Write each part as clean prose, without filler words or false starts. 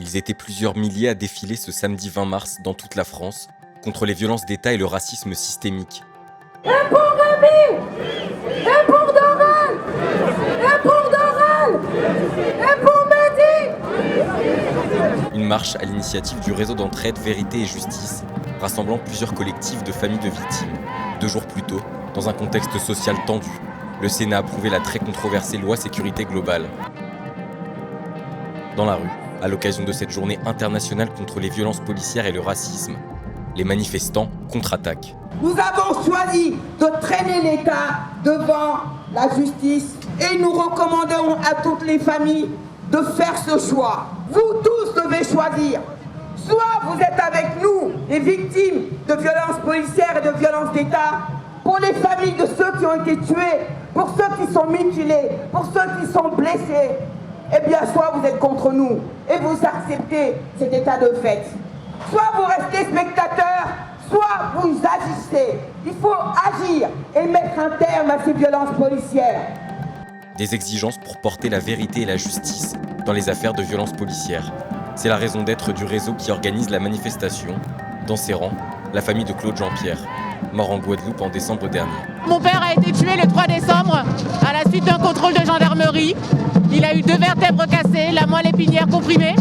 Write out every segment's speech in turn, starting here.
Ils étaient plusieurs milliers à défiler ce samedi 20 mars dans toute la France contre les violences d'État et le racisme systémique. Un pour Rémi, un pour Doral, un pour Doral, un pour Mehdi. Une marche à l'initiative du réseau d'entraide Vérité et Justice, rassemblant plusieurs collectifs de familles de victimes. 2 jours plus tôt, dans un contexte social tendu, le Sénat a approuvé la très controversée loi sécurité globale. Dans la rue, à l'occasion de cette journée internationale contre les violences policières et le racisme, les manifestants contre-attaquent. Nous avons choisi de traîner l'État devant la justice et nous recommandons à toutes les familles de faire ce choix. Vous tous devez choisir. Soit vous êtes avec nous, les victimes de violences policières et de violences d'État, pour les familles de ceux qui ont été tués, pour ceux qui sont mutilés, pour ceux qui sont blessés. Eh bien, soit vous êtes contre nous et vous acceptez cet état de fait. Soit vous restez spectateurs, soit vous agissez. Il faut agir et mettre un terme à ces violences policières. Des exigences pour porter la vérité et la justice dans les affaires de violences policières. C'est la raison d'être du réseau qui organise la manifestation. Dans ses rangs, la famille de Claude Jean-Pierre, mort en Guadeloupe en décembre dernier. Mon père a été tué le 3 décembre à la suite d'un contrôle de gendarmerie. Il a eu 2 vertèbres cassées, la moelle épinière comprimée.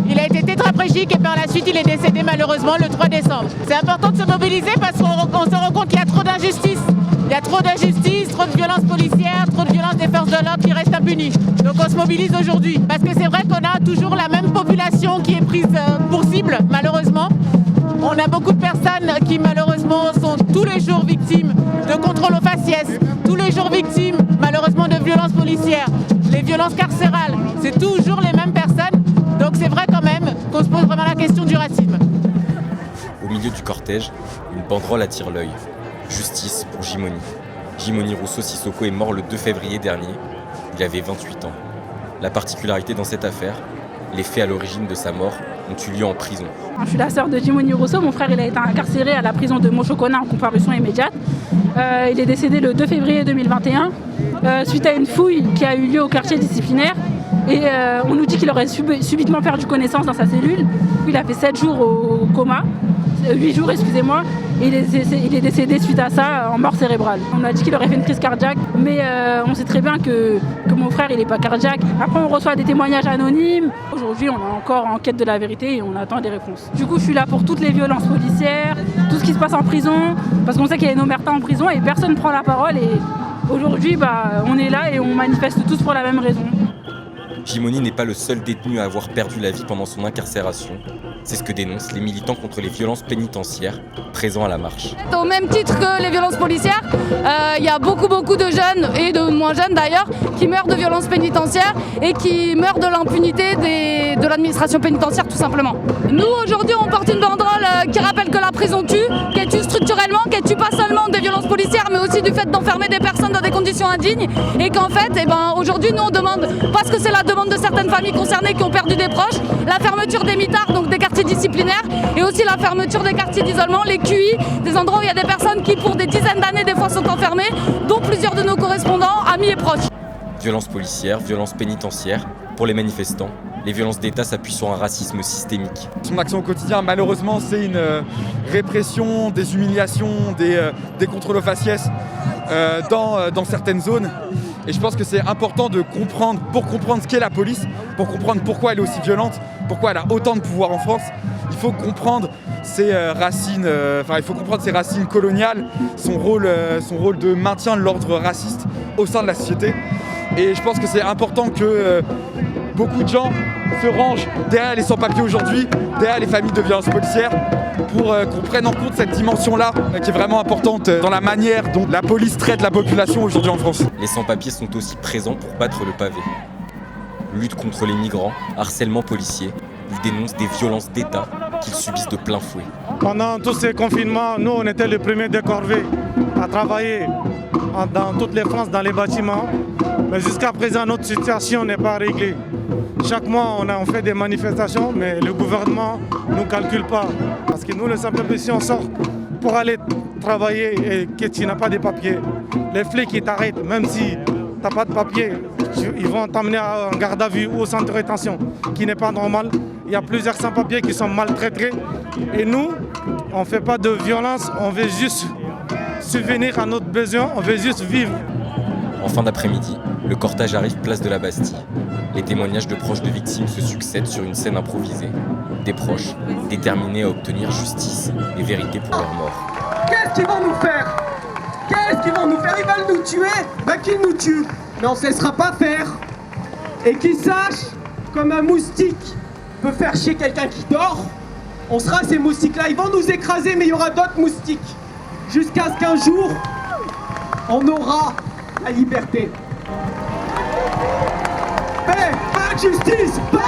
Il a été tétraplégique et par la suite il est décédé malheureusement le 3 décembre. C'est important de se mobiliser parce qu'on se rend compte qu'il y a trop d'injustice. Il y a trop d'injustice, trop de violences policières, trop de violences des forces de l'ordre qui restent impunies. Donc on se mobilise aujourd'hui parce que c'est vrai qu'on a toujours la même population qui est prise pour cible malheureusement. On a beaucoup de personnes qui malheureusement sont tous les jours victimes de contrôles aux faciès, tous les jours victimes malheureusement de violences policières, les violences carcérales, c'est toujours les mêmes personnes. Donc c'est vrai quand même qu'on se pose vraiment la question du racisme. Au milieu du cortège, une banderole attire l'œil. Justice pour Jimoni. Jimoni Rousseau Sissoko est mort le 2 février dernier. Il avait 28 ans. La particularité dans cette affaire, les faits à l'origine de sa mort ont eu lieu en prison. Je suis la sœur de Jimoni Rousseau. Mon frère il a été incarcéré à la prison de Mochokona en comparution immédiate. Il est décédé le 2 février 2021 suite à une fouille qui a eu lieu au quartier disciplinaire. Et on nous dit qu'il aurait subitement perdu connaissance dans sa cellule. Il a fait 7 jours au coma, 8 jours excusez-moi, et il est décédé suite à ça en mort cérébrale. On a dit qu'il aurait fait une crise cardiaque, mais on sait très bien que mon frère il n'est pas cardiaque. Après on reçoit des témoignages anonymes. Aujourd'hui on est encore en quête de la vérité et on attend des réponses. Du coup je suis là pour toutes les violences policières, tout ce qui se passe en prison, parce qu'on sait qu'il y a une omerta en prison et personne ne prend la parole. Et aujourd'hui on est là et on manifeste tous pour la même raison. Jimoni n'est pas le seul détenu à avoir perdu la vie pendant son incarcération. C'est ce que dénoncent les militants contre les violences pénitentiaires présents à la marche. Au même titre que les violences policières, il y a beaucoup de jeunes et de moins jeunes d'ailleurs qui meurent de violences pénitentiaires et qui meurent de l'impunité de l'administration pénitentiaire tout simplement. Nous aujourd'hui on porte une banderole qui rappelle que la prison tue, qu'elle tue structurellement, qu'elle tue pas seulement des violences policières mais aussi du fait d'enfermer des personnes dans des conditions indignes et qu'en fait aujourd'hui nous on demande, parce que c'est la demande de certaines familles concernées qui ont perdu des proches, la fermeture des mitards, donc des quartiers disciplinaires, et aussi la fermeture des quartiers d'isolement, les QI, des endroits où il y a des personnes qui pour des dizaines d'années des fois sont enfermées, dont plusieurs de nos correspondants, amis et proches. Violences policières, violences pénitentiaires, pour les manifestants, les violences d'État s'appuient sur un racisme systémique. Son action au quotidien, malheureusement, c'est une répression, des humiliations, des contrôles aux faciès dans certaines zones. Et je pense que c'est important de comprendre, pour comprendre ce qu'est la police, pour comprendre pourquoi elle est aussi violente, pourquoi elle a autant de pouvoir en France. Il faut comprendre ses racines, coloniales, son rôle de maintien de l'ordre raciste au sein de la société. Et je pense que c'est important que beaucoup de gens se rangent derrière les sans-papiers aujourd'hui, derrière les familles de violences policières, pour qu'on prenne en compte cette dimension-là, qui est vraiment importante dans la manière dont la police traite la population aujourd'hui en France. Les sans-papiers sont aussi présents pour battre le pavé. Lutte contre les migrants, harcèlement policier, ils dénoncent des violences d'État qu'ils subissent de plein fouet. Pendant tous ces confinements, nous on était les premiers décorvés à travailler dans toutes les France, dans les bâtiments. Mais jusqu'à présent, notre situation n'est pas réglée. Chaque mois, on fait des manifestations, mais le gouvernement ne nous calcule pas. Parce que nous, les sans-papiers, si on sort pour aller travailler et que tu n'as pas de papiers, les flics ils t'arrêtent, même si tu n'as pas de papiers, ils vont t'amener en garde à vue ou au centre de rétention, qui n'est pas normal. Il y a plusieurs sans-papiers qui sont maltraités. Et nous, on ne fait pas de violence, on veut juste subvenir à notre besoin, on veut juste vivre. En fin d'après-midi, le cortège arrive place de la Bastille. Les témoignages de proches de victimes se succèdent sur une scène improvisée. Des proches, déterminés à obtenir justice et vérité pour leurs morts. Qu'est-ce qu'ils vont nous faire? Qu'est-ce qu'ils vont nous faire? Ils veulent nous tuer? Ben qu'ils nous tuent. Mais on ne se laissera pas faire. Et qu'ils sachent, comme un moustique peut faire chier quelqu'un qui dort, on sera ces moustiques-là. Ils vont nous écraser, mais il y aura d'autres moustiques. Jusqu'à ce qu'un jour, on aura la liberté. Paix, pas de justice, paix.